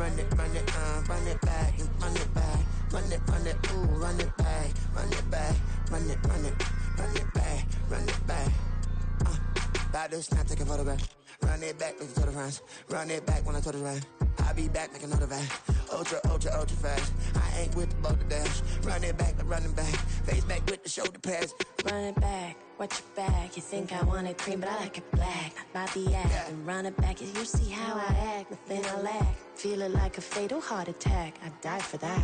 run it back, and run it back, run it, ooh, run it back, run it back, run it back, run it back. About to snap, take a photograph. Run it back, listen to the friends. Run it back when I told it right. I'll be back, make another back. Ultra fast. I ain't with the boat to dash. Run it back, running back. Face back with the shoulder pads. Run it back, watch your back. You think I want it cream, but I like it black. Not the act. Yeah. And run it back, you see how I act. Nothing I lack. Feel it like a fatal heart attack. I'd die for that.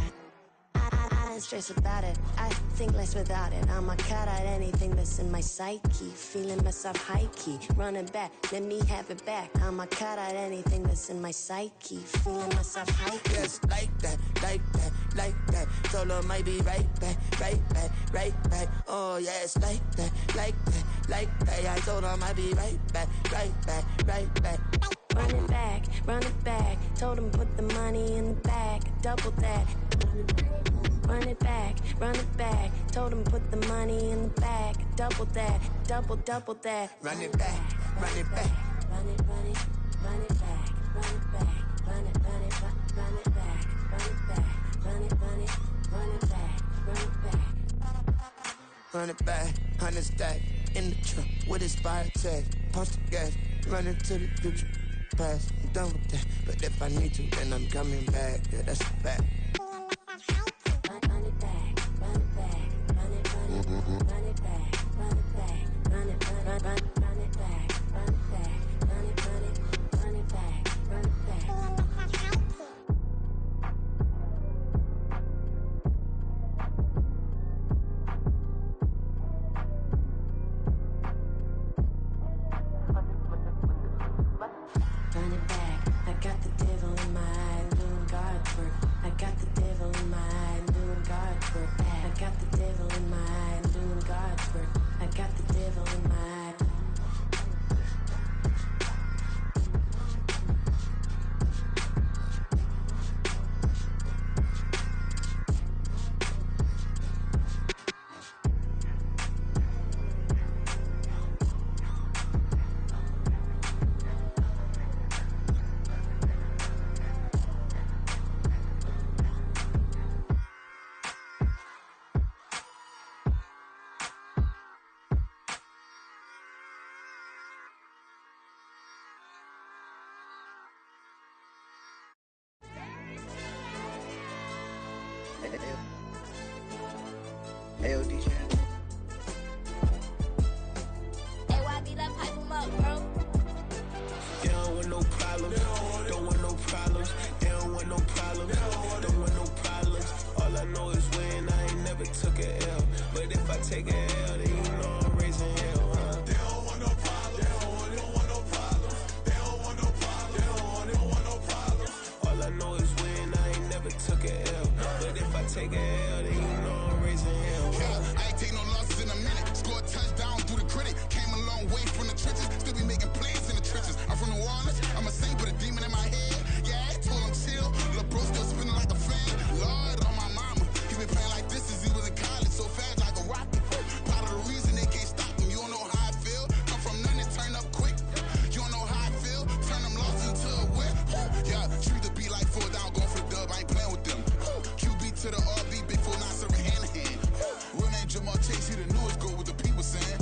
I ain't stressed about it. I think less without it. I'ma cut out anything that's in my psyche. Feeling myself high key. Running back, let me have it back. I'ma cut out anything that's in my psyche. Feeling myself high key. Yes, like that, like that, like that. Solo might be right back, right back, right back. Oh yes, like that, like that, like that. I told her I might be right back, right back, right back. Run it back, run it back. Told him put the money in the bag. Double that. Run it back, run it back. Told him put the money in the bag. Double that, double that. Run it back, run it back. Run it, run it, run it back, run it back, run it, run it, run it back, run it back, run it, run it, run it back, run it back. Run it back, 100 stack in the truck with expired tag. Punch the gas, run into the future. Past, I'm done with that. But if I need to, then I'm coming back. Yeah, that's a fact. Run it back, run it back, run it, run it, run it back, run it back, run it, run it back, run it back, run it, run it back, run it back. Run it back, I got the devil in my eye, doing God's work. I got the devil in my eye, doing God's work. I got the devil in my eye, doing God's work. I got the devil in my eye. Hey, DJ. AYB, that pipe him up, bro. They don't want no problems. Don't want no problems. They don't want no problems. Don't want no problems. All I know is when I ain't never took a L. But if I take a L, then you know I'm raising hell, huh? They don't want no problems. They don't want no problems. They don't want no problems. They don't want no problems. All I know is when I ain't never took a L. But if I take a L, then you know I'm raising hell. Yeah, I ain't take no losses in a minute. Scored a touchdown through the critic. Came a long way from the trenches. Still be making plays in the trenches. I'm from New Orleans. I'm a saint with a demon in my head. Yeah, I told him chill. Lil' bro still spinning like a fan. Lord on my mama. He been playing like this since he was in college. So fast like a rocket. Part of the reason they can't stop him. You don't know how I feel. Come from nothing and turn up quick. You don't know how I feel. Turn them losses into a whip. Yeah, treat the beat like 4 down. Going for the dub. I ain't playing with them. QB to the RB. Big 4-9 serving hand to hand. Real name Jamal Chase. He the newest goal with the people saying.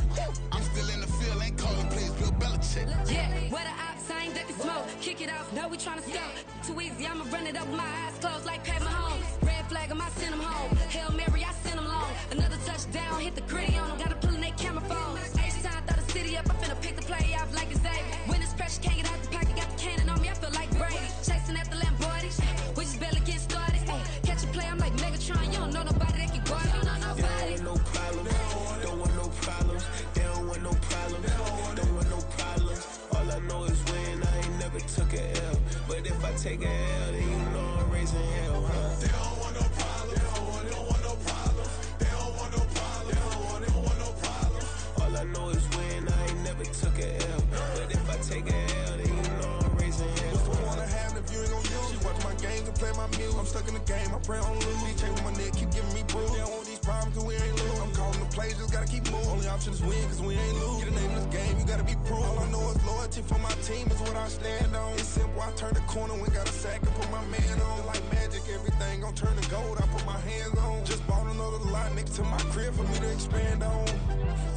I'm still in the field. Ain't calling plays. Bill Belichick. Yeah, where the ops, I ain't ducking smoke. Kick it off, no, we tryna score. Too easy, I'ma run it up with my eyes closed like Pat Mahomes. Red flag, I send him home. Hail Mary, I send him long. Another touchdown, hit the gritty on him. Gotta pull in they camera phones. H-time, throw the city up. I finna pick the play off like it's Xavier. When it's pressure, can't get out the pocket. Got the cannon on me, I feel like Brady. Chasing at the Lamborghini. We just barely getting started. Catch a play, I'm like Megatron. You don't know nobody that can guard. You don't know nobody. They don't want no problems. Don't want no problems. They don't want no problems. Don't want no problems. All I know is when I ain't never took a L. But if I take a L, then you know I'm raising hell, huh? They don't want no problems. They don't want no problems. They don't want no problems. They don't want no problems. All I know is when I ain't never took a L. But if I take a L, then you know I'm raising hell. What's the point of having if you ain't gon' use? She watch my game and play my music. I'm stuck in the game, I pray on lose. DJ with my neck, keep giving me bruise. They don't want these problems cause we ain't lose. I'm calling the plays, just gotta keep moving. Only option is win cause we ain't lose. Get a name in this game, you gotta be proof. All I know is loyalty for my team is what I stand on. It's simple, I turn the corner when got a sack and put my man turn to gold, I put my hands on. Just bought another lot next to my crib for me to expand on.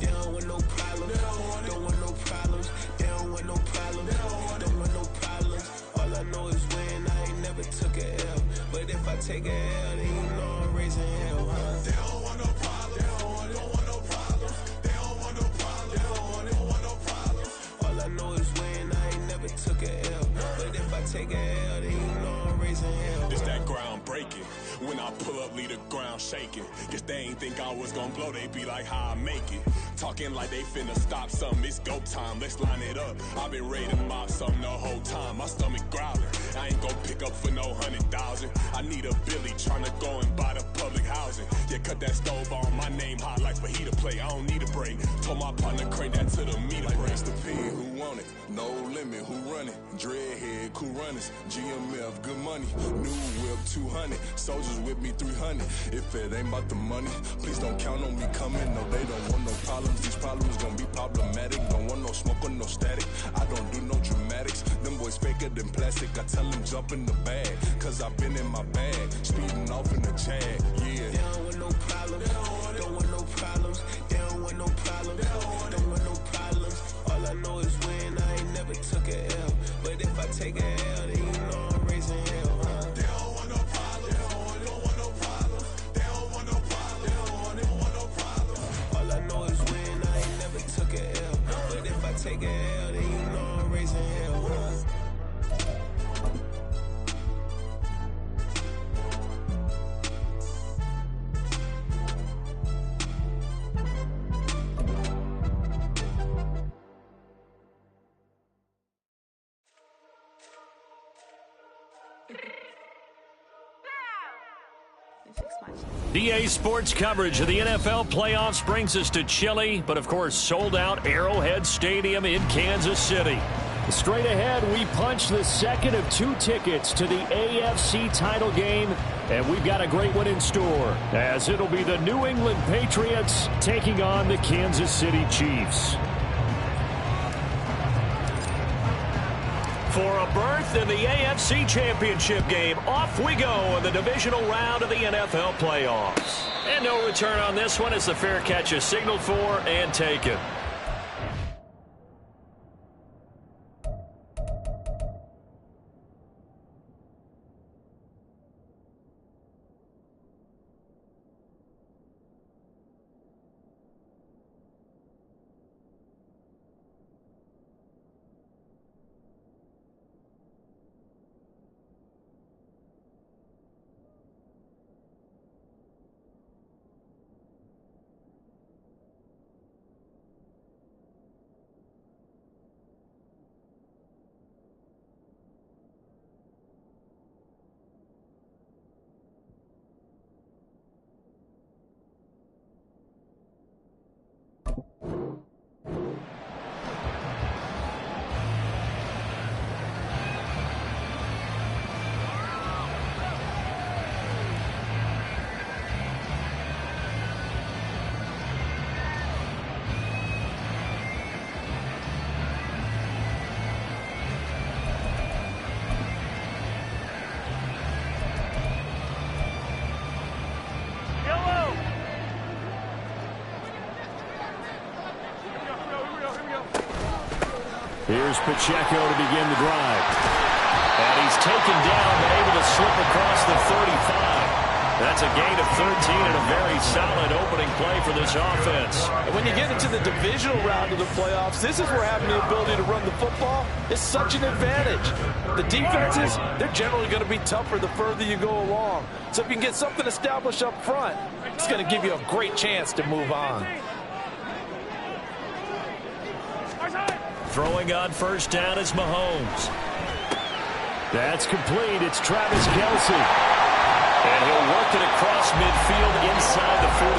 They don't want no problems. Don't want no problems. They don't want no problems. Don't want no problems. All I know is win. I ain't never took a L. But if I take a L, then you know I'm raising hell, huh? They don't want no problems. They don't want no problems. They don't want no problems. They don't want no problems. All I know is win. I ain't never took a L. But if I take a L, then you know I'm raising hell. It's that ground breaking. When I pull up, leave the ground shaking. Guess they ain't think I was gonna blow, they be like, how I make it. Talking like they finna stop something, it's go time, let's line it up. I've been ready to mob something the whole time, my stomach growling. I ain't gon' pick up for no 100,000. I need a Billy tryna go and buy the public housing. Yeah, cut that stove on, my name hot like fajita play, I don't need a break. Told my partner crank that to the meter break. Race the P, who want it? No limit, who run it? Dreadhead, cool runners, GMF, good money. New whip, 200, soldiers with me, 300. If it ain't about the money, please don't count on me coming. No, they don't want no problems. These problems gon' be problematic. Don't want no smoke or no static. I don't do no dramatics. Them boys faker than plastic. I tell them jump in the bag, cause I've been in my bag. Speeding off in the Jag, yeah. They don't want no problems. Don't want no problems. They don't want no problems. Don't want no problems. All I know is win. I ain't never took a L. But if I take a L, then you know I'm raising hell, huh? They don't want no problems. They don't want no problems. They don't want no problems. They don't want no problems. All I know is win. I ain't never took a L. But if I take a L, then you know I'm raising hell, huh? DA Sports coverage of the NFL playoffs brings us to chilly, but of course sold out Arrowhead Stadium in Kansas City. Straight ahead, we punch the second of 2 tickets to the AFC title game, and we've got a great one in store, as it'll be the New England Patriots taking on the Kansas City Chiefs. For a berth in the AFC Championship game, off we go in the divisional round of the NFL playoffs. And no return on this one as the fair catch is signaled for and taken. Here's Pacheco to begin the drive. And he's taken down, but able to slip across the 35. That's a gain of 13 and a very solid opening play for this offense. And when you get into the divisional round of the playoffs, this is where having the ability to run the football is such an advantage. The defenses, they're generally going to be tougher the further you go along. So if you can get something established up front, it's going to give you a great chance to move on. Throwing on first down is Mahomes. That's complete. It's Travis Kelce. And he'll work it across midfield inside the 45.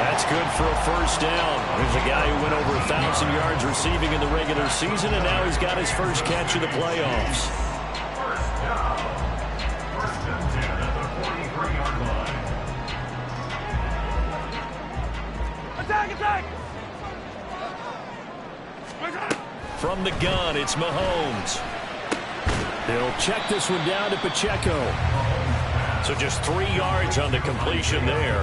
That's good for a first down. There's a guy who went over 1,000 yards receiving in the regular season, and now he's got his first catch of the playoffs. Attack! From the gun, it's Mahomes. He'll check this one down to Pacheco. So just 3 yards on the completion there.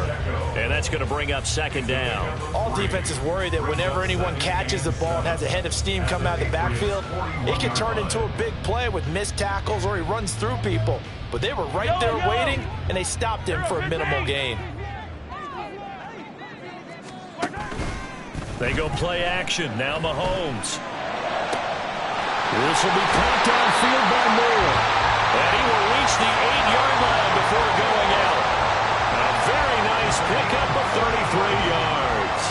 And that's going to bring up second down. All defenses worry that whenever anyone catches the ball and has a head of steam come out of the backfield, it can turn into a big play with missed tackles or he runs through people. But they were right there waiting, and they stopped him for a minimal gain. They go play action. Now Mahomes. This will be caught downfield by Moore. And he will reach the 8-yard line before going out. A very nice pickup of 33 yards.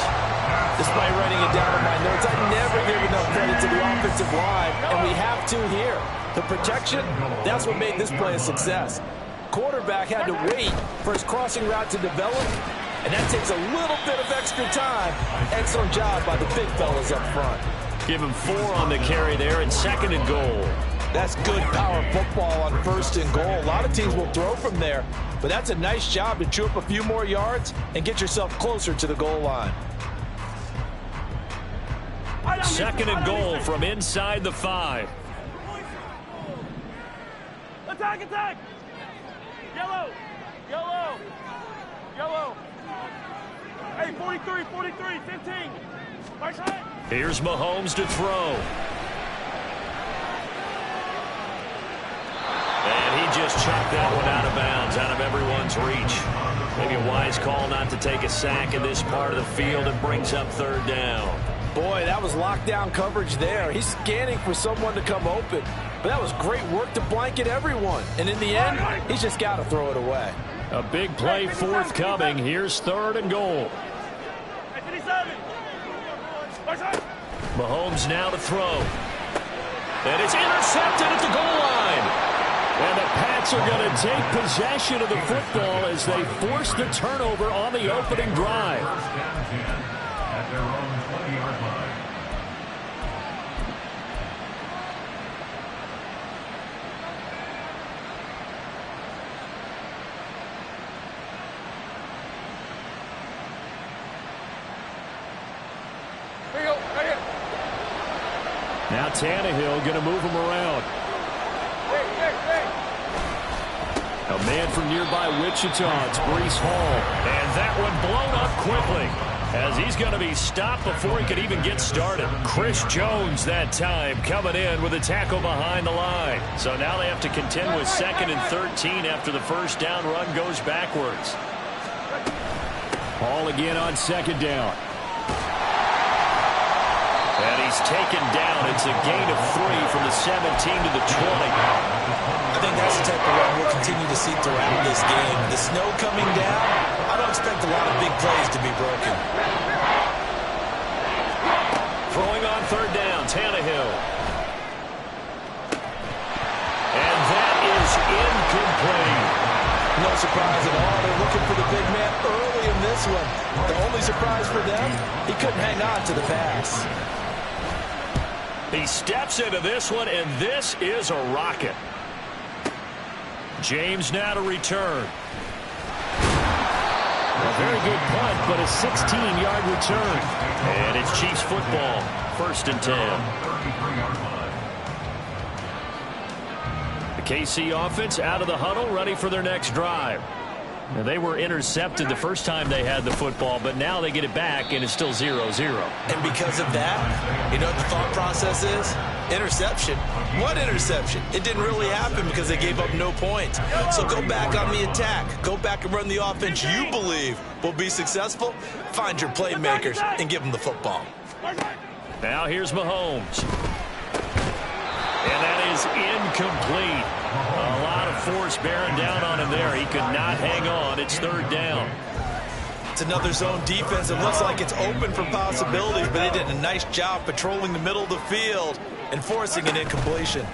Despite writing it down in my notes, I never give enough credit to the offensive line, and we have to here. The protection, that's what made this play a success. Quarterback had to wait for his crossing route to develop, and that takes a little bit of extra time. Excellent job by the big fellas up front. Give him 4 on the carry there, and 2nd and goal. That's good power football on 1st and goal. A lot of teams will throw from there, but that's a nice job to chew up a few more yards and get yourself closer to the goal line. 2nd and goal from inside the 5. Attack, attack! Yellow! Yellow! Yellow! Hey, 43, 43, 15. Right side. Here's Mahomes to throw. And he just chucked that one out of bounds, out of everyone's reach. Maybe a wise call not to take a sack in this part of the field, and brings up 3rd down. Boy, that was lockdown coverage there. He's scanning for someone to come open. But that was great work to blanket everyone. And in the end, he's just got to throw it away. A big play forthcoming. Here's 3rd and goal. Mahomes now to throw. And it's intercepted at the goal line. And the Pats are going to take possession of the football as they force the turnover on the opening drive. At their own 20-yard line. Now Tannehill going to move him around. A man from nearby Wichita, it's Breece Hall. And that one blown up quickly as he's going to be stopped before he could even get started. Chris Jones that time coming in with a tackle behind the line. So now they have to contend with 2nd and 13 after the first down run goes backwards. Hall again on 2nd down. And he's taken down. It's a gain of 3 from the 17 to the 20. I think that's the type of run we'll continue to see throughout this game. The snow coming down, I don't expect a lot of big plays to be broken. Throwing on 3rd down, Tannehill. And that is incomplete. No surprise at all. They're looking for the big man early in this one. The only surprise for them, he couldn't hang on to the pass. He steps into this one, and this is a rocket. James now to return. A very good punt, but a 16-yard return. And it's Chiefs football, 1st and 10. The KC offense out of the huddle, ready for their next drive. Now, they were intercepted the first time they had the football, but now they get it back, and it's still 0-0. And because of that, you know what the thought process is? Interception. What interception? It didn't really happen because they gave up no points. So go back on the attack. Go back and run the offense you believe will be successful. Find your playmakers and give them the football. Now here's Mahomes. And that is incomplete. A lot of force bearing down on him there. He could not hang on. It's 3rd down. It's another zone defense. It looks like it's open for possibilities, but they did a nice job patrolling the middle of the field and forcing an incompletion.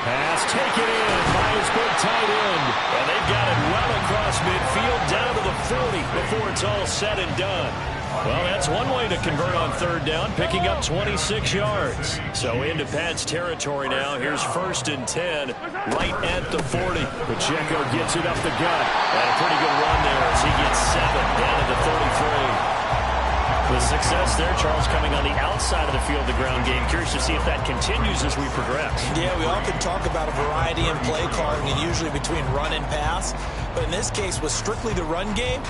Pass taken in by his big tight end. And they've got it well across midfield down to the 40 before it's all said and done. Well, that's one way to convert on 3rd down, picking up 26 yards. So into Pat's territory now. Here's 1st and 10, right at the 40. Pacheco gets it up the gut. And a pretty good run there as he gets 7 down to the 33. The success there, Charles, coming on the outside of the field, the ground game. Curious to see if that continues as we progress. Yeah, we often talk about a variety in play calling, and usually between run and pass. But in this case, with strictly the run game,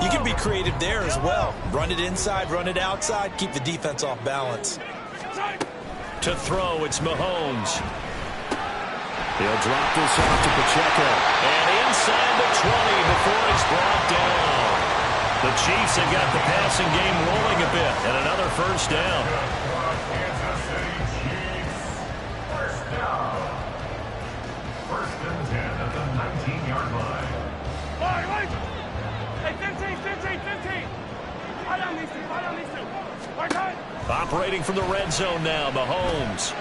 you can be creative there as well. Run it inside, run it outside, keep the defense off balance. To throw, it's Mahomes. He'll drop this off to Pacheco. And inside the 20 before it's brought down. The Chiefs have got the passing game rolling a bit, and another first down. Kansas City Chiefs. First down. 1st and 10 at the 19-yard line. Hey, 15. Fight on these two. Operating from the red zone now, Mahomes.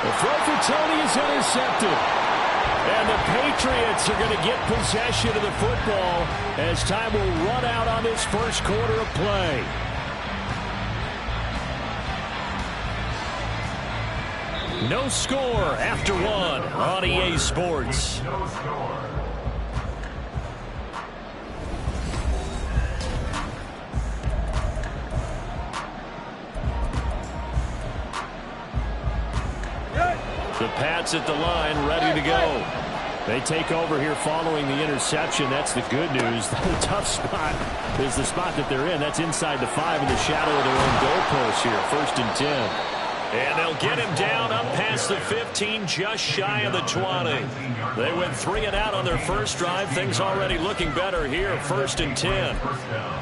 The throw for Tony is intercepted. And the Patriots are going to get possession of the football as time will run out on this first quarter of play. No score after one on EA Sports. No score. The Pats at the line, ready to go. They take over here following the interception. That's the good news. The tough spot is the spot that they're in. That's inside the 5 in the shadow of their own goalpost here. 1st and 10. And they'll get him down up past the 15, just shy of the 20. They went 3 and out on their first drive. Things already looking better here. 1st and 10.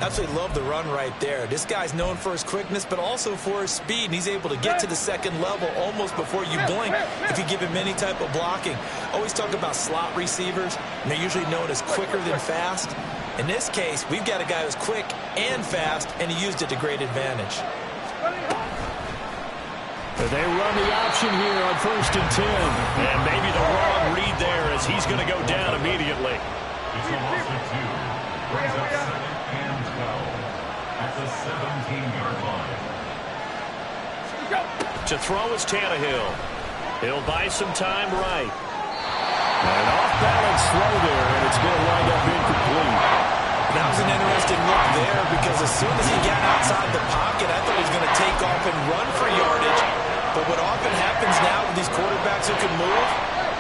Absolutely love the run right there. This guy's known for his quickness, but also for his speed. And he's able to get to the second level almost before you blink if you give him any type of blocking. Always talk about slot receivers, and they're usually known as quicker than fast. In this case, we've got a guy who's quick and fast, and he used it to great advantage. They run the option here on 1st and 10. And maybe the wrong read there as he's going to go down immediately. It's a loss of 2. Brings up 2nd and 12 at the 17-yard line. To throw is Tannehill. He'll buy some time right. An off-balance throw there, and it's going to wind up incomplete. That was an interesting look there because as soon as he got outside the pocket, I thought he was going to take off and run for yardage. But what often happens now with these quarterbacks who can move,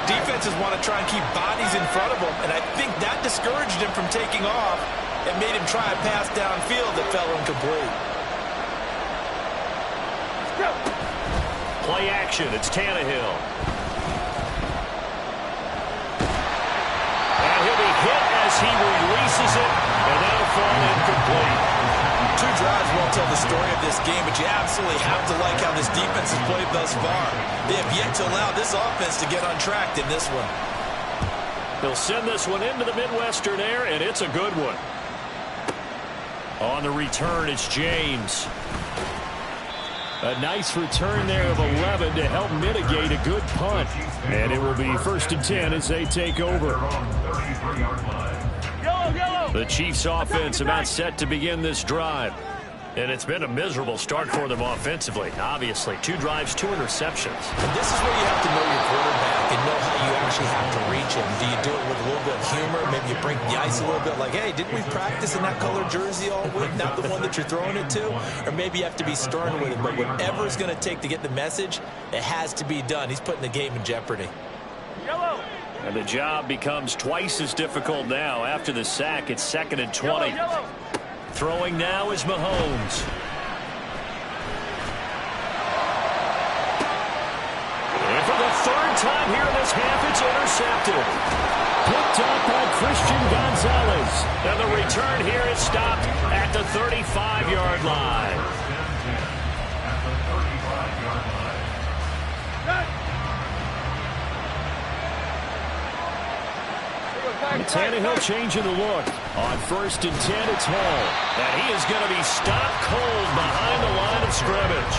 defenses want to try and keep bodies in front of them. And I think that discouraged him from taking off and made him try a pass downfield that fell incomplete. Play action. It's Tannehill. And he'll be hit as he releases it, and that'll fall incomplete. 2 drives won't tell the story of this game, but you absolutely have to like how this defense has played thus far. They have yet to allow this offense to get untracked in this one. They'll send this one into the Midwestern air, and it's a good one. On the return, it's James. A nice return there of 11 to help mitigate a good punt. And it will be 1st and 10 as they take over. The Chiefs offense about set to begin this drive. And it's been a miserable start for them offensively. Obviously, 2 drives, 2 interceptions. And this is where you have to know your quarterback and know how you actually have to reach him. Do you do it with a little bit of humor? Maybe you break the ice a little bit like, hey, didn't we practice in that color jersey all week? Not the one that you're throwing it to? Or maybe you have to be stern with him. But whatever it's going to take to get the message, it has to be done. He's putting the game in jeopardy. Yellow. And the job becomes twice as difficult now. After the sack, it's 2nd and 20. Yellow. Throwing now is Mahomes. And for the 3rd time here in this half, it's intercepted. Picked up by Christian Gonzalez. And the return here is stopped at the 35-yard line. Tannehill changing the look. On 1st and 10, it's Hall. And he is going to be stopped cold behind the line of scrimmage.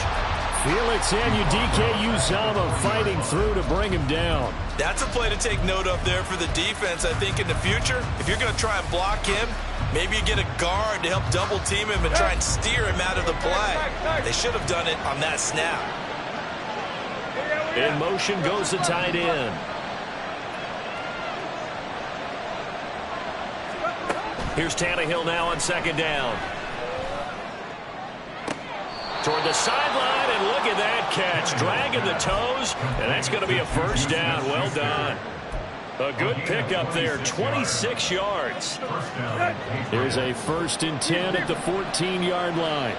Felix Anudike-Uzomah fighting through to bring him down. That's a play to take note of there for the defense, I think, in the future. If you're going to try and block him, maybe you get a guard to help double team him and try and steer him out of the play. They should have done it on that snap. In motion goes the tight end. Here's Tannehill now on second down. Toward the sideline, and look at that catch. Dragging the toes, and that's going to be a first down. Well done. A good pickup there, 26 yards. Here's a 1st and 10 at the 14-yard line.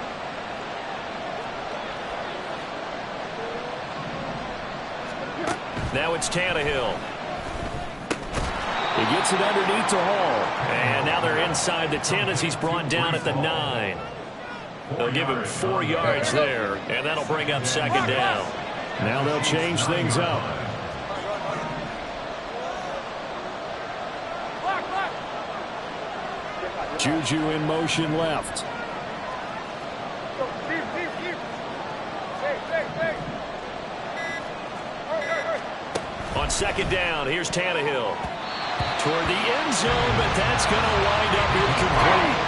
Now it's Tannehill. He gets it underneath to Hall. And now they're inside the 10 as he's brought down at the 9. They'll give him 4 yards there, and that'll bring up second down. Now they'll change things up. Juju in motion left. On second down, here's Tannehill. Toward the end zone, but that's going to wind up incomplete.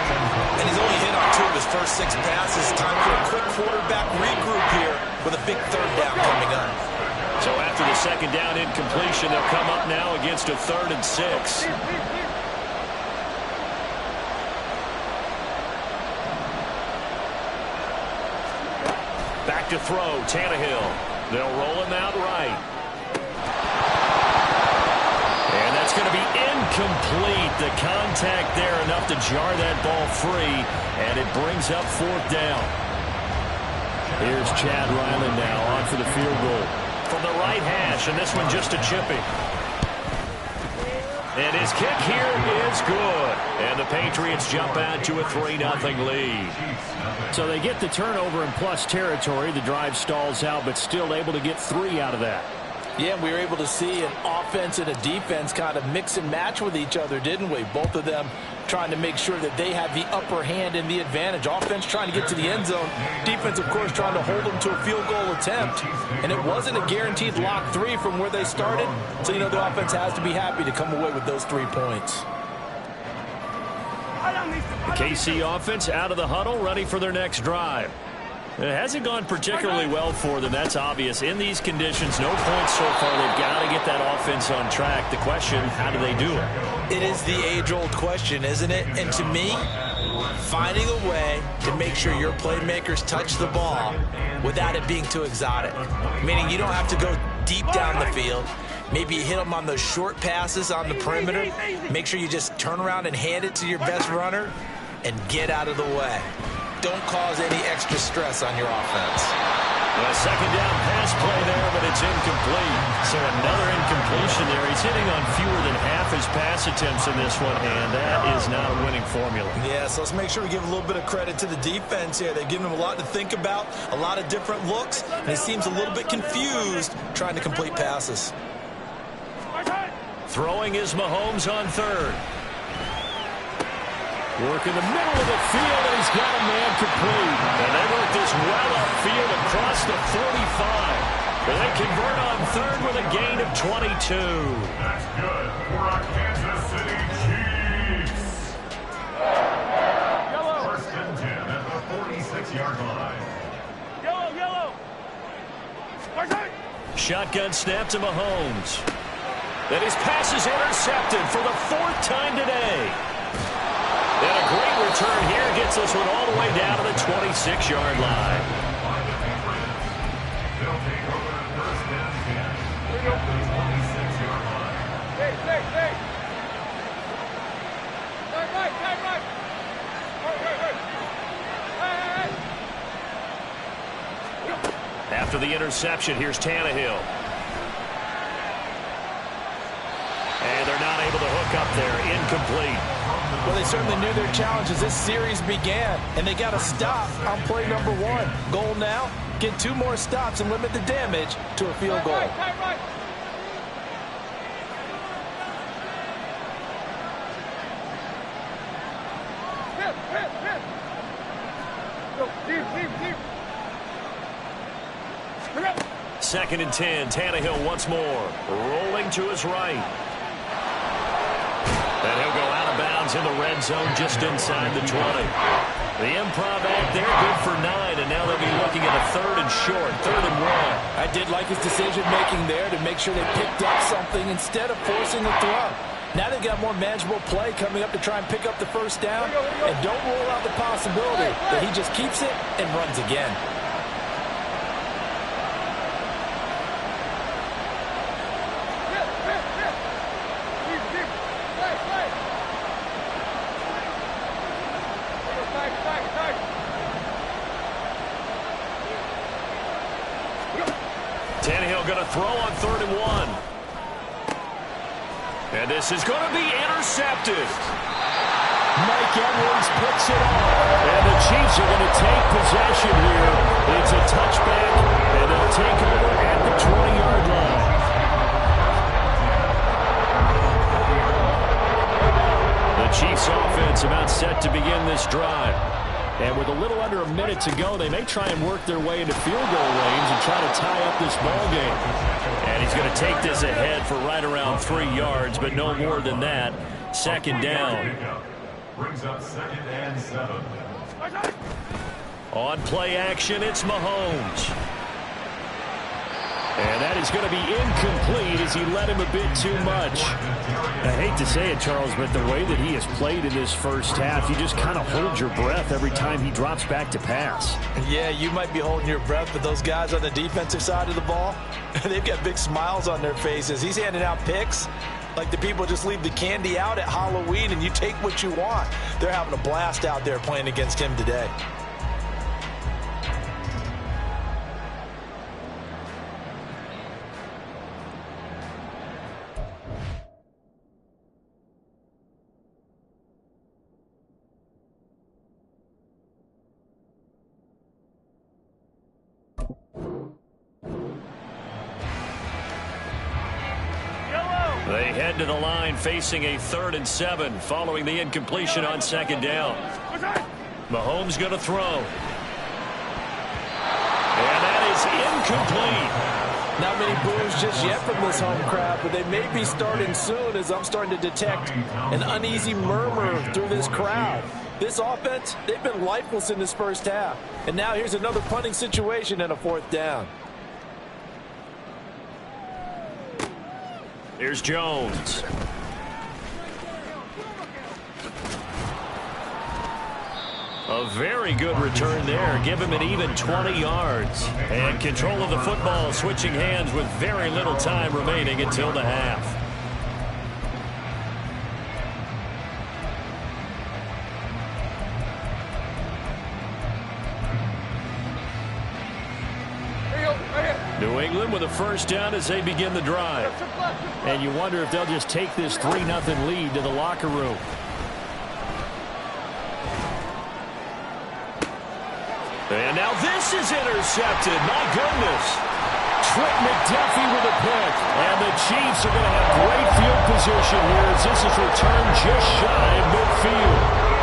And he's only hit on 2 of his first 6 passes. Time for a quick quarterback regroup here with a big 3rd down coming up. So after the second down incompletion, they'll come up now against a 3rd and 6. Back to throw, Tannehill. They'll roll him out right. And that's going to be incomplete. The contact there enough to jar that ball free, and it brings up 4th down. Here's Chad Ryland now on for the field goal. From the right hash, and this one just a chippy. And his kick here is good. And the Patriots jump out to a 3-0 lead. So they get the turnover in plus territory. The drive stalls out, but still able to get 3 out of that. Yeah, we were able to see an offense and a defense kind of mix and match with each other, didn't we? Both of them trying to make sure that they had the upper hand and the advantage. Offense trying to get to the end zone. Defense, of course, trying to hold them to a field goal attempt. And it wasn't a guaranteed lock 3 from where they started. So, you know, the offense has to be happy to come away with those 3 points. The KC offense out of the huddle, ready for their next drive. It hasn't gone particularly well for them, that's obvious. In these conditions, no points so far. They've got to get that offense on track. The question, how do they do it? It is the age-old question, isn't it? And to me, finding a way to make sure your playmakers touch the ball without it being too exotic. Meaning you don't have to go deep down the field. Maybe you hit them on those short passes on the perimeter. Make sure you just turn around and hand it to your best runner and get out of the way. Don't cause any extra stress on your offense. A second down pass play there, but it's incomplete. So another incompletion there. He's hitting on fewer than half his pass attempts in this one, and that is not a winning formula. Yeah, so let's make sure we give a little bit of credit to the defense here. They've given him a lot to think about, a lot of different looks, and he seems a little bit confused trying to complete passes. Throwing is Mahomes on 3rd. Work in the middle of the field, and he's got a man complete. And they work this well upfield across the 45. But they convert on 3rd with a gain of 22. That's good for our Kansas City Chiefs. Yellow. 1st and 10 at the 46-yard line. Yellow. Shotgun snap to Mahomes. Then his pass is intercepted for the 4th time today. And a great return here gets this one all the way down to the 26-yard line. They'll take over the 1st and 10 at the 26-yard line. Hey. Right. Hey. After the interception, here's Tannehill. And they're not able to hook up there. Incomplete. Well, they certainly knew their challenge as this series began, and they got to stop on play number 1. Goal now, get 2 more stops and limit the damage to a field goal. Right. Hit. Go, deep. 2nd and 10. Tannehill once more. Rolling to his right. And he'll go out of bounds in the red zone just inside the 20. The improv act there, good for 9, and now they'll be looking at a 3rd and short, 3rd and 1. I did like his decision-making there to make sure they picked up something instead of forcing the throw. Now they've got more manageable play coming up to try and pick up the first down. And don't rule out the possibility that he just keeps it and runs again. Tannehill going to throw on 3rd and 1. And this is going to be intercepted. Mike Edwards picks it off. And the Chiefs are going to take possession here. It's a touchback, and they'll take over at the 20-yard line. The Chiefs offense about set to begin this drive. And with a little under a minute to go, they may try and work their way into field goal range and try to tie up this ball game. And he's going to take this ahead for right around 3 yards, but no more than that. 2nd down. Brings up 2nd and 7. On play action, it's Mahomes. And that is going to be incomplete as he led him a bit too much. I hate to say it, Charles, but the way that he has played in this first half, you just kind of hold your breath every time he drops back to pass. Yeah, you might be holding your breath, but those guys on the defensive side of the ball, they've got big smiles on their faces. He's handing out picks like the people just leave the candy out at Halloween and you take what you want. They're having a blast out there playing against him today. They head to the line facing a 3rd and 7 following the incompletion on 2nd down. Mahomes going to throw. And that is incomplete. Not many boos just yet from this home crowd, but they may be starting soon as I'm starting to detect an uneasy murmur through this crowd. This offense, they've been lifeless in this first half. And now here's another punting situation and a 4th down. Here's Jones. A very good return there. Give him an even 20 yards. And control of the football switching hands with very little time remaining until the half. New England with a 1st down as they begin the drive. And you wonder if they'll just take this 3-0 lead to the locker room. And now this is intercepted. My goodness. Trent McDuffie with a pick. And the Chiefs are going to have great field position here as this is returned just shy of midfield.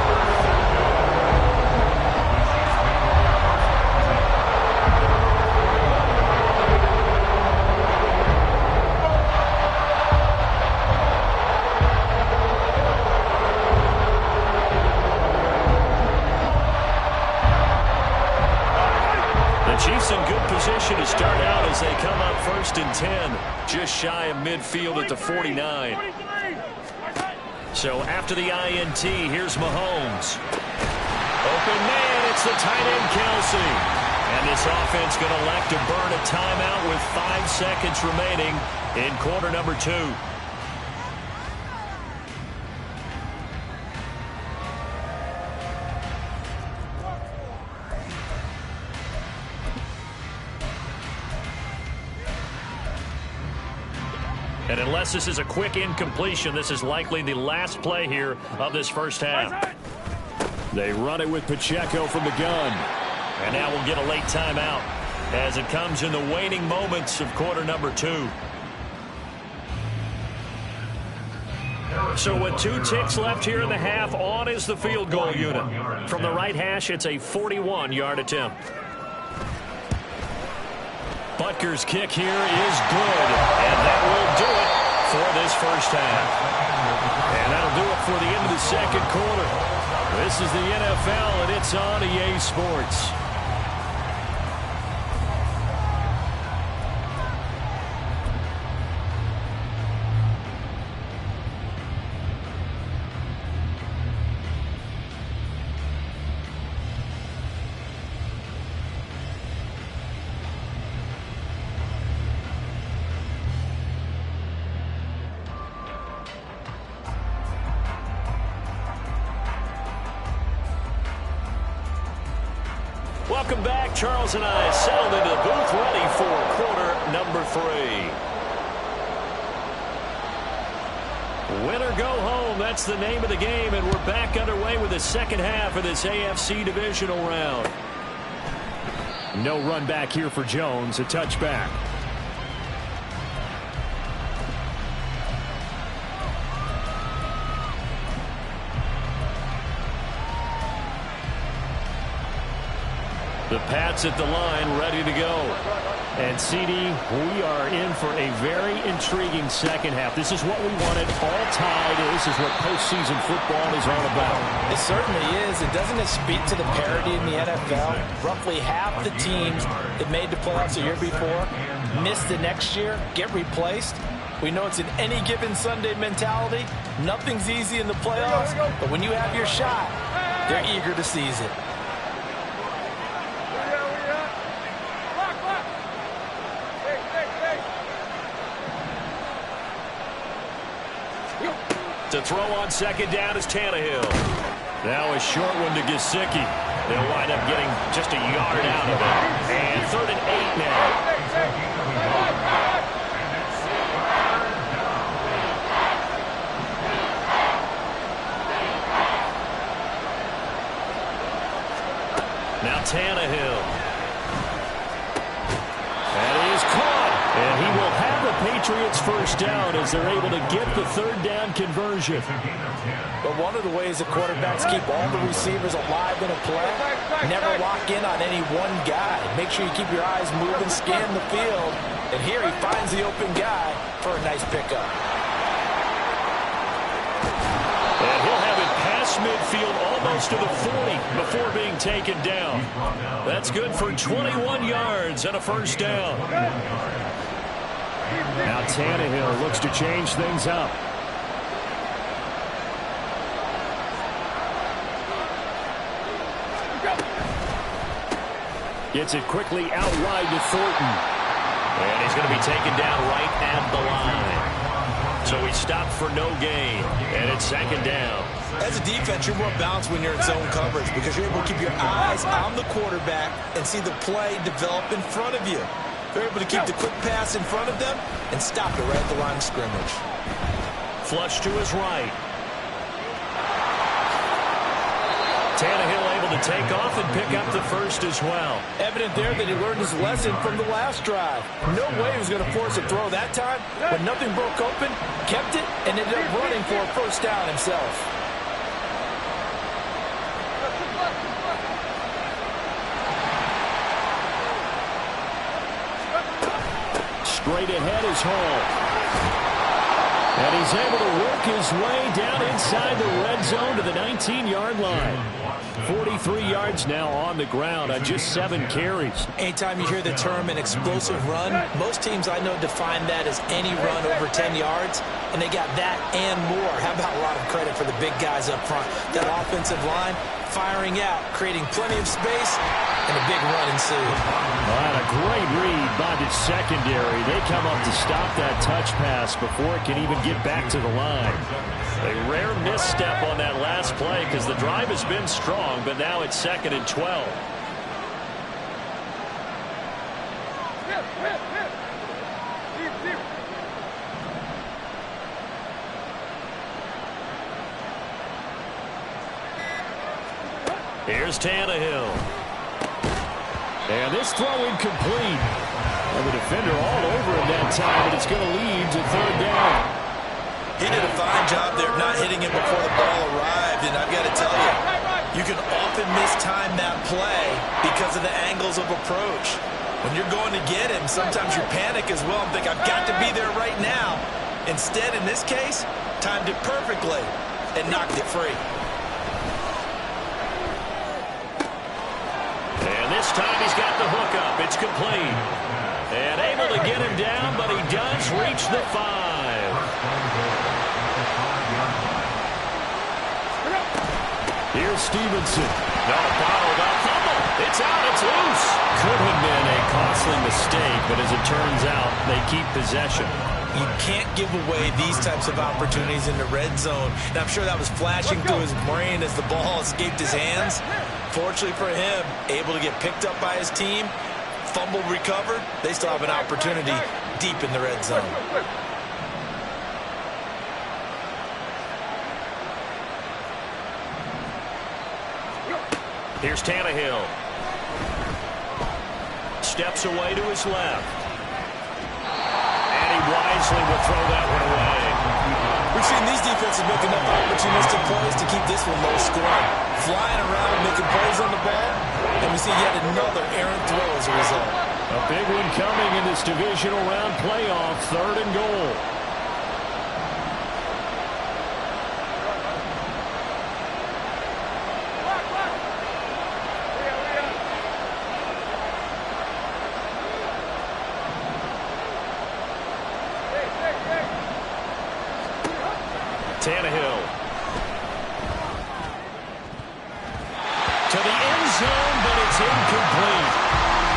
Chiefs in good position to start out as they come up 1st and 10, just shy of midfield at the 49. So after the INT, here's Mahomes. Open man, it's the tight end Kelsey. And this offense going to elect to burn a timeout with 5 seconds remaining in quarter number 2. And unless this is a quick incompletion, this is likely the last play here of this first half. They run it with Pacheco from the gun. And now we'll get a late timeout as it comes in the waning moments of quarter number 2. So with 2 ticks left here in the half, on is the field goal unit. From the right hash, it's a 41-yard attempt. Butker's kick here is good, and that will do it for this first half. And that'll do it for the end of the 2nd quarter. This is the NFL, and it's on EA Sports. Welcome back. Charles and I settled into the booth, ready for quarter number 3. Win or go home, that's the name of the game, and we're back underway with the second half of this AFC divisional round. No run back here for Jones, a touchback. The Pats at the line, ready to go. And, CD, we are in for a very intriguing second half. This is what we wanted all tied. This is what postseason football is all about. It certainly is. And doesn't it speak to the parity in the NFL? Roughly half the teams that made the playoffs the year before missed the next year, get replaced. We know it's an any given Sunday mentality. Nothing's easy in the playoffs, but when you have your shot, they're eager to seize it. To throw on second down is Tannehill. Now a short one to Gesicki. They'll wind up getting just a yard out of it. And 3rd and 8 now. Now Tannehill. And he is caught. And he will have the Patriots first down as they're able to get the 3rd down conversion. But one of the ways that quarterbacks keep all the receivers alive in a play, never lock in on any one guy. Make sure you keep your eyes moving, scan the field. And here he finds the open guy for a nice pickup. And he'll have it past midfield almost to the 40 before being taken down. That's good for 21 yards and a first down. Now Tannehill looks to change things up. Gets it quickly out wide to Thornton. And he's going to be taken down right at the line. So he stopped for no gain. And it's 2nd down. As a defense, you're more balanced when you're in zone coverage because you're able to keep your eyes on the quarterback and see the play develop in front of you. They're able to keep the quick pass in front of them and stop it right at the line of scrimmage. Flush to his right. Tannehill able to take off and pick up the first as well. Evident there that he learned his lesson from the last drive. No way he was going to force a throw that time. When nothing broke open, kept it, and ended up running for a first down himself. Straight ahead is Hall. And he's able to work his way down inside the red zone to the 19-yard line. 43 yards now on the ground on just 7 carries. Anytime you hear the term an explosive run, most teams I know define that as any run over 10 yards, and they got that and more. How about a lot of credit for the big guys up front? That offensive line firing out, creating plenty of space, and a big run ensued. And a great read by the secondary. They come up to stop that touch pass before it can even get back to the line. A rare misstep on that last play because the drive has been strong, but now it's 2nd and 12. Here's Tannehill. And this throw incomplete. And the defender all over him that time, but it's going to lead to 3rd down. He did a fine job there not hitting him before the ball arrived, and I've got to tell you, you can often mistime that play because of the angles of approach. When you're going to get him, sometimes you panic as well and think, I've got to be there right now. Instead, in this case, timed it perfectly and knocked it free. And this time he's got the hook up. It's complete. And able to get him down, but he does reach the 5. Here's Stevenson. No, bottled up. Fumble. It's out. It's loose. Could have been a costly mistake, but as it turns out, they keep possession. You can't give away these types of opportunities in the red zone. And I'm sure that was flashing through his brain as the ball escaped his hands. Fortunately for him, able to get picked up by his team, fumble recovered. They still have an opportunity deep in the red zone. Here's Tannehill. Steps away to his left. And he wisely will throw that one away. We've seen these defenses make enough opportunistic plays to keep this one low scoring. Flying around, making plays on the ball, and we see yet another errant throw as a result. A big one coming in this divisional round playoff, 3rd and goal. Tannehill. To the end zone, but it's incomplete.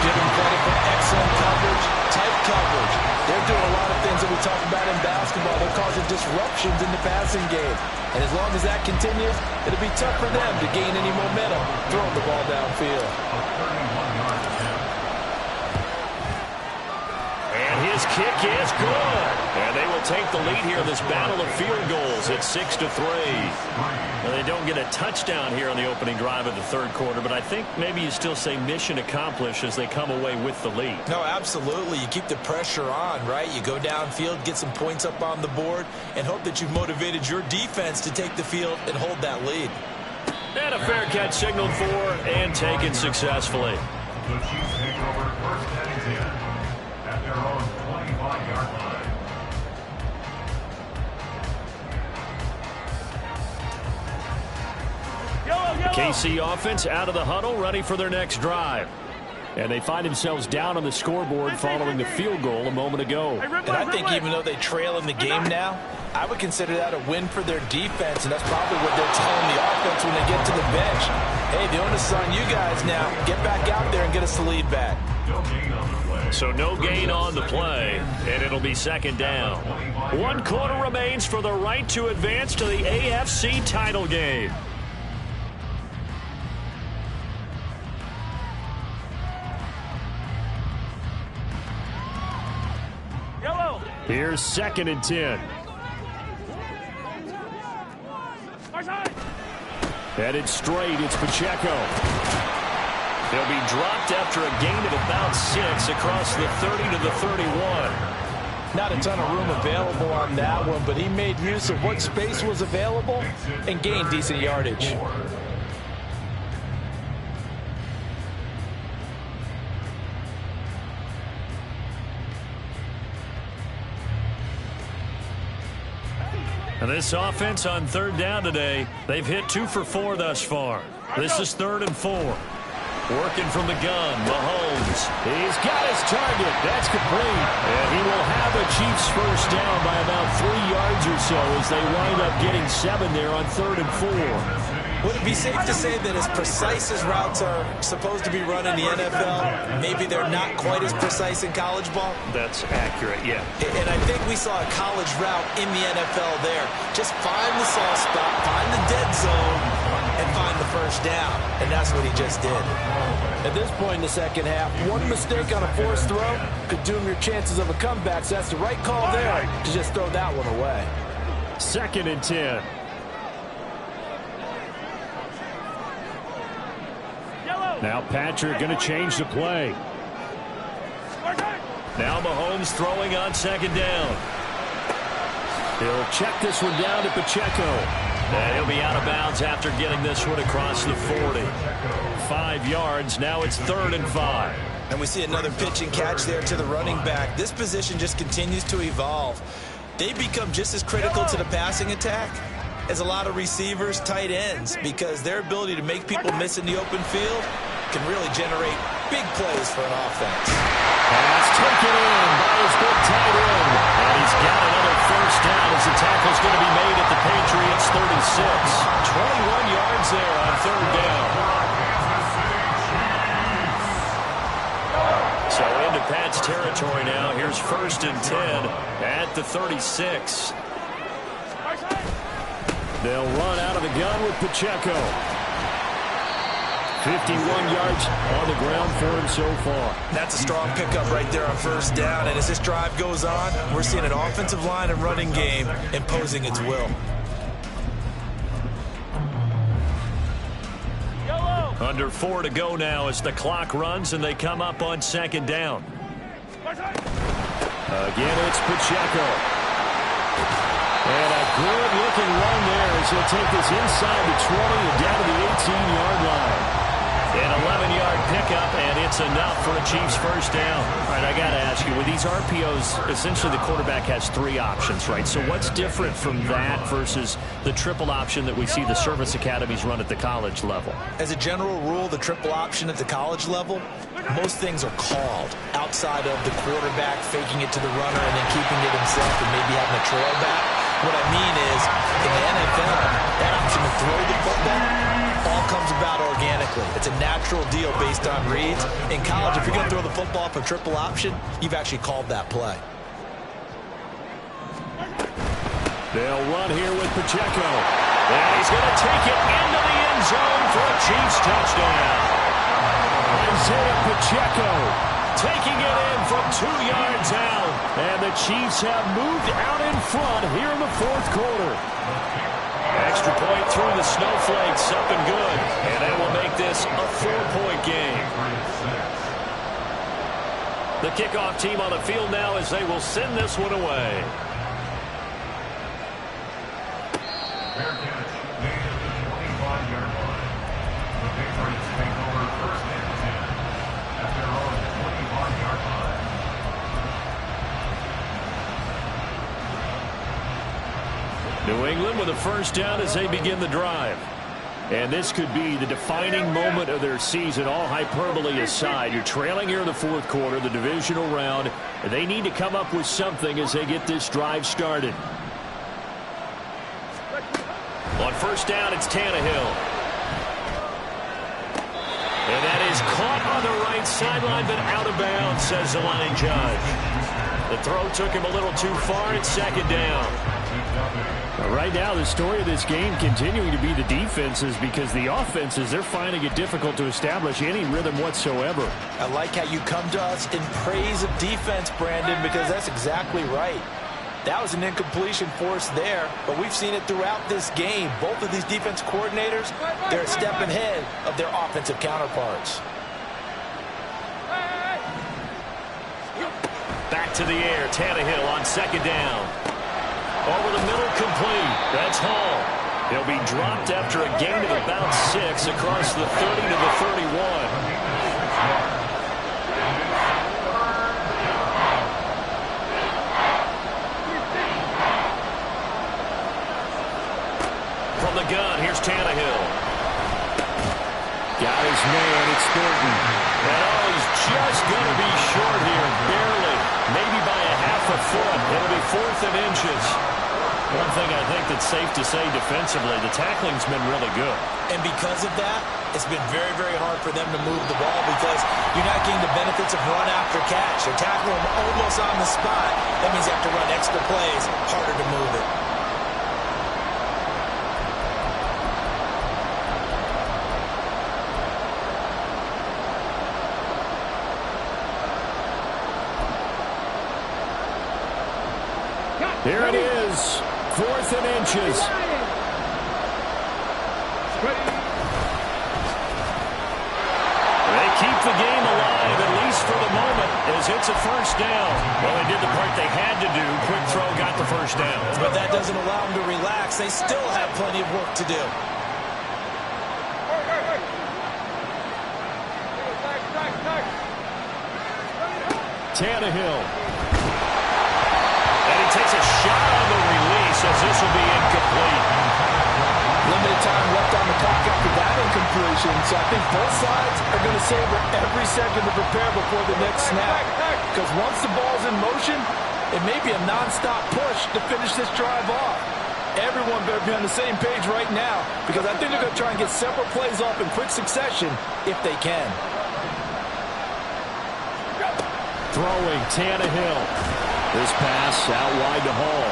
Give him credit for excellent coverage, tight coverage. They're doing a lot of things that we talk about in basketball. They're causing disruptions in the passing game. And as long as that continues, it'll be tough for them to gain any momentum throwing the ball downfield. And his kick is good. And they will take the lead here in this battle of field goals at 6-3. Well, they don't get a touchdown here on the opening drive of the 3rd quarter, but I think maybe you still say mission accomplished as they come away with the lead. No, absolutely. You keep the pressure on, right? You go downfield, get some points up on the board, and hope that you've motivated your defense to take the field and hold that lead. And a fair catch signaled for and taken successfully. The Chiefs take over 1st and 10 at their own 25-yard line. KC offense out of the huddle, ready for their next drive. And they find themselves down on the scoreboard following the field goal a moment ago. And I think even though they trail in the game now, I would consider that a win for their defense, and that's probably what they're telling the offense when they get to the bench. Hey, the onus is on you guys now. Get back out there and get us the lead back. So no gain on the play, and it'll be 2nd down. 1 quarter remains for the right to advance to the AFC title game. Here's 2nd and 10. Headed straight, it's Pacheco. He'll be dropped after a gain of about 6 across the 30 to the 31. Not a ton of room available on that one, but he made use of what space was available and gained decent yardage. And this offense on 3rd down today, they've hit 2 for 4 thus far. This is 3rd and 4. Working from the gun, Mahomes. He's got his target. That's complete. And he will have a Chiefs first down by about 3 yards or so as they wind up getting 7 there on 3rd and 4. Would it be safe to say that as precise as routes are supposed to be run in the NFL, maybe they're not quite as precise in college ball? That's accurate, yeah. And I think we saw a college route in the NFL there. Just find the soft spot, find the dead zone, and find the first down. And that's what he just did. At this point in the 2nd half, one mistake on a forced throw could doom your chances of a comeback. So that's the right call there to just throw that one away. 2nd and 10. Now Patrick going to change the play. Now Mahomes throwing on 2nd down. He'll check this one down to Pacheco. And he'll be out of bounds after getting this one across the 40. 5 yards. Now it's 3rd and 5. And we see another pitch and catch there to the running back. This position just continues to evolve. They become just as critical to the passing attack as a lot of receivers, tight ends, because their ability to make people miss in the open field can really generate big plays for an offense. Pass taken in by his big tight end. And he's got another first down as the tackle's going to be made at the Patriots 36. 21 yards there on 3rd down. So into Pats territory now. Here's 1st and 10 at the 36. They'll run out of the gun with Pacheco. 51 yards on the ground for him so far. That's a strong pickup right there on 1st down. And as this drive goes on, we're seeing an offensive line and running game imposing its will. Under 4 to go now as the clock runs and they come up on 2nd down. Again, it's Pacheco. And a good-looking run there as he'll take this inside the 20 and down to the 18-yard line. An 11-yard pickup, and it's enough for a Chiefs 1st down. All right, I got to ask you, with these RPOs, essentially the quarterback has 3 options, right? So what's different from that versus the triple option that we see the service academies run at the college level? As a general rule, the triple option at the college level, most things are called outside of the quarterback faking it to the runner and then keeping it himself and maybe having a trail back. What I mean is, in the NFL, that option to throw the football all comes about organically. It's a natural deal based on reads. In college, if you're going to throw the football for triple option, you've actually called that play. They'll run here with Pacheco. And he's going to take it into the end zone for a Chiefs touchdown. Isaiah Pacheco taking it in from 2 yards out. And the Chiefs have moved out in front here in the 4th quarter. Extra point through the snowflakes, something good. And that will make this a 4-point game. The kickoff team on the field now as they will send this one away. Fair catch made at the 25-yard line. The Patriots take over 1st and 10 at their own 25-yard line. New England with a 1st down as they begin the drive. And this could be the defining moment of their season, all hyperbole aside. You're trailing here in the 4th quarter, the divisional round. And they need to come up with something as they get this drive started. On 1st down, it's Tannehill. And that is caught on the right sideline, but out of bounds, says the line judge. The throw took him a little too far. It's 2nd down. Right now, the story of this game continuing to be the defenses, because the offenses, they're finding it difficult to establish any rhythm whatsoever. I like how you come to us in praise of defense, Brandon, because that's exactly right. That was an incompletion force there, but we've seen it throughout this game. Both of these defense coordinators, they're a step ahead of their offensive counterparts. Back to the air, Tannehill on 2nd down. Over the middle, complete. That's Hall. He'll be dropped after a gain of about 6 across the 30 to the 31. From the gun, here's Tannehill. Got his man, it's Thornton. And he's just going to be short here, barely. Maybe by a half a foot. It'll be 4th and inches. One thing I think that's safe to say defensively, the tackling's been really good. And because of that, it's been very, very hard for them to move the ball because you're not getting the benefits of run after catch. They're tackling them almost on the spot. That means you have to run extra plays, harder to move it. Here it is, 4th and inches. They keep the game alive, at least for the moment, as it's a 1st down. Well, they did the part they had to do. Quick throw got the 1st down. But that doesn't allow them to relax. They still have plenty of work to do. Tannehill. And he takes a shot on the release as this will be incomplete. Limited time left on the clock after that incompletion, so I think both sides are going to savor every second to prepare before the next snap. Because once the ball's in motion, it may be a non-stop push to finish this drive off. Everyone better be on the same page right now, because I think they're going to try and get several plays off in quick succession if they can. Throwing, Tannehill. This pass out wide to Hall.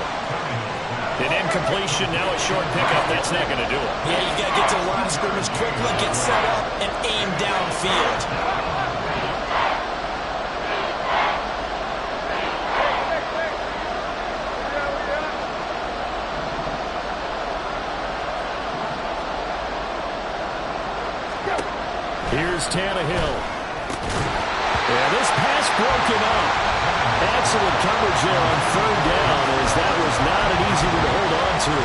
An incompletion, now a short pickup. That's not going to do it. Yeah, you got to get to the line of scrimmage quickly, get set up, and aim downfield. Here's Tannehill. And this pass broken up. Excellent coverage there on third down, as that was not an easy one to hold on to.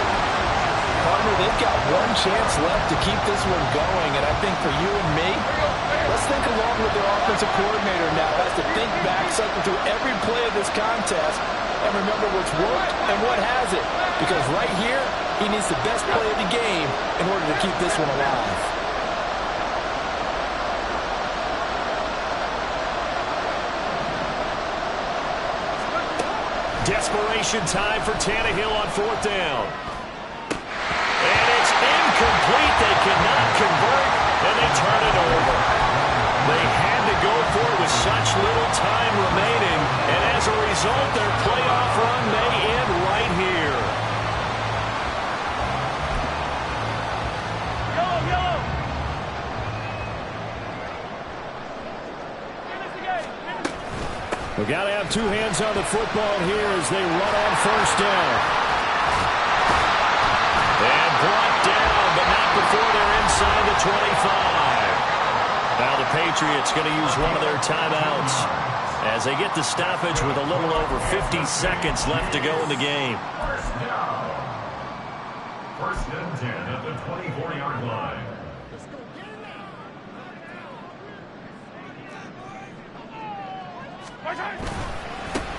Partner, they've got one chance left to keep this one going, and I think for you and me, let's think along with their offensive coordinator now as to think back, cycle through every play of this contest, and remember what's worked and what hasn't. Because right here, he needs the best play of the game in order to keep this one alive. Desperation time for Tannehill on fourth down. And it's incomplete. They cannot convert, and they turn it over. They had to go for it with such little time remaining, and as a result, their playoff run may end right here. We got to have two hands on the football here as they run on first down. And brought down, but not before they're inside the 25. Now the Patriots going to use one of their timeouts as they get the stoppage with a little over 50 seconds left to go in the game. First and 10 at the 24-yard line.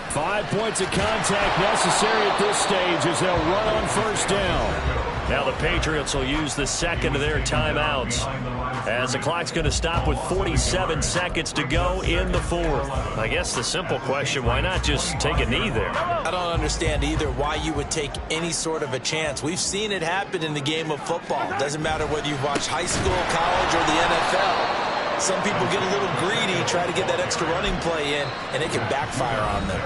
5 points of contact necessary at this stage as they'll run on first down. Now the Patriots will use the second of their timeouts as the clock's going to stop with 47 seconds to go in the fourth. I guess the simple question, why not just take a knee there? I don't understand either why you would take any sort of a chance. We've seen it happen in the game of football. Doesn't matter whether you've watched high school, college, or the NFL. Some people get a little greedy, try to get that extra running play in, and it can backfire on them.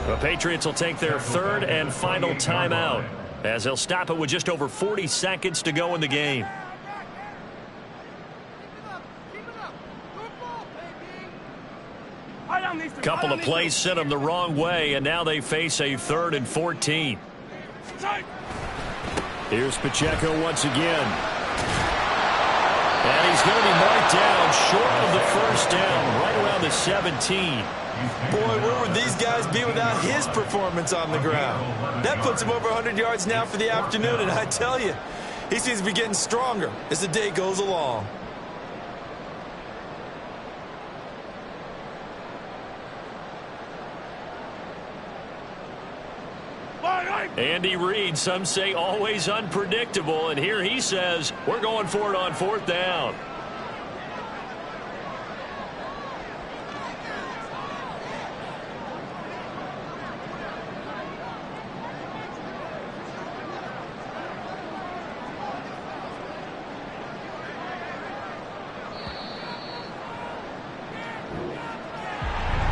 The Patriots will take their third and final timeout as they'll stop it with just over 40 seconds to go in the game. Couple of plays sent them the wrong way, and now they face a 3rd and 14. Here's Pacheco once again. And he's going to be marked down short of the first down, right around the 17. Boy, where would these guys be without his performance on the ground? That puts him over 100 yards now for the afternoon, and I tell you, he seems to be getting stronger as the day goes along. Andy Reid, some say always unpredictable, and here he says, we're going for it on fourth down.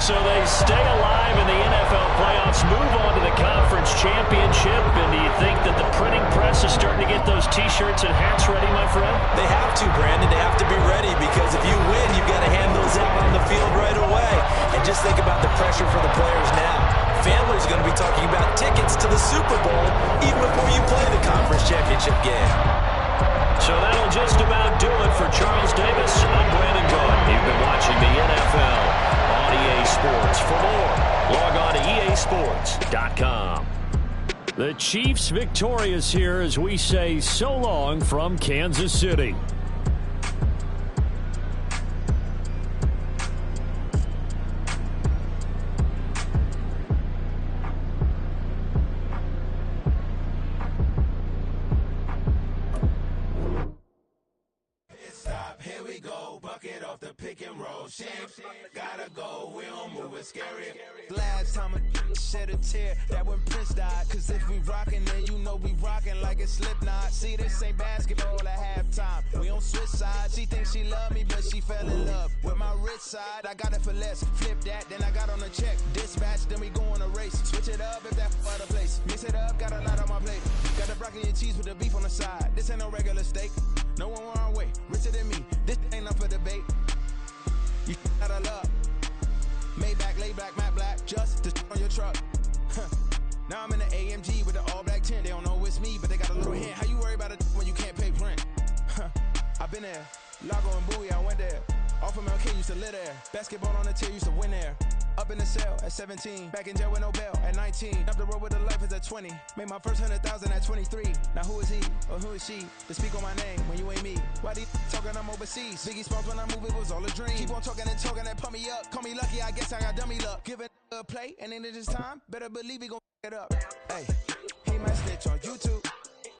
So they stay alive in the NFL playoffs, move on to the conference championship, and do you think that the printing press is starting to get those T-shirts and hats ready, my friend? They have to, Brandon. They have to be ready because if you win, you've got to hand those out on the field right away. And just think about the pressure for the players now. Families are going to be talking about tickets to the Super Bowl even before you play the conference championship game. So that'll just about do it for Charles Davis. I'm Brandon Gaud. You've been watching the NFL on EA Sports. For more, log on to EASports.com. The Chiefs victorious here as we say so long from Kansas City. Here we go, bucket off the pick and roll. Shit, gotta go, we don't move it scary. Last time a shed a tear, that when Prince died. Cause if we rockin', then you know we rockin' like it's Slipknot. See, this ain't basketball at halftime. We on switch sides. She thinks she love me, but she fell in love with my rich side. I got it for less. Flip that, then I got on a check. Dispatch, then we go on a race. Switch it up if that other place. Mix it up, got a lot on my plate. Got the broccoli and cheese with the beef on the side. This ain't no regular steak. No one wrong way, richer than me. This ain't up for debate. You out of luck. Maybach, lay back, matte black, just to on your truck. Now I'm in the AMG with the all black tint. They don't know it's me, but they got a little hint. How you worry about it when you can't pay rent? I've been there. Lago and Bowie, I went there. Off of MLK, used to live there. Basketball on the tier, used to win there. Up in the cell at 17. Back in jail with no bail at 19. Up the road with the life is at 20. Made my first 100,000 at 23. Now who is he or who is she to speak on my name when you ain't me? Why these talking I'm overseas? Biggie Smalls when I move, it was all a dream. Keep on talking and pump me up. Call me lucky, I guess I got dummy luck. Give it a play and in this time, better believe he gon' it up. Hey, he might snitch on YouTube.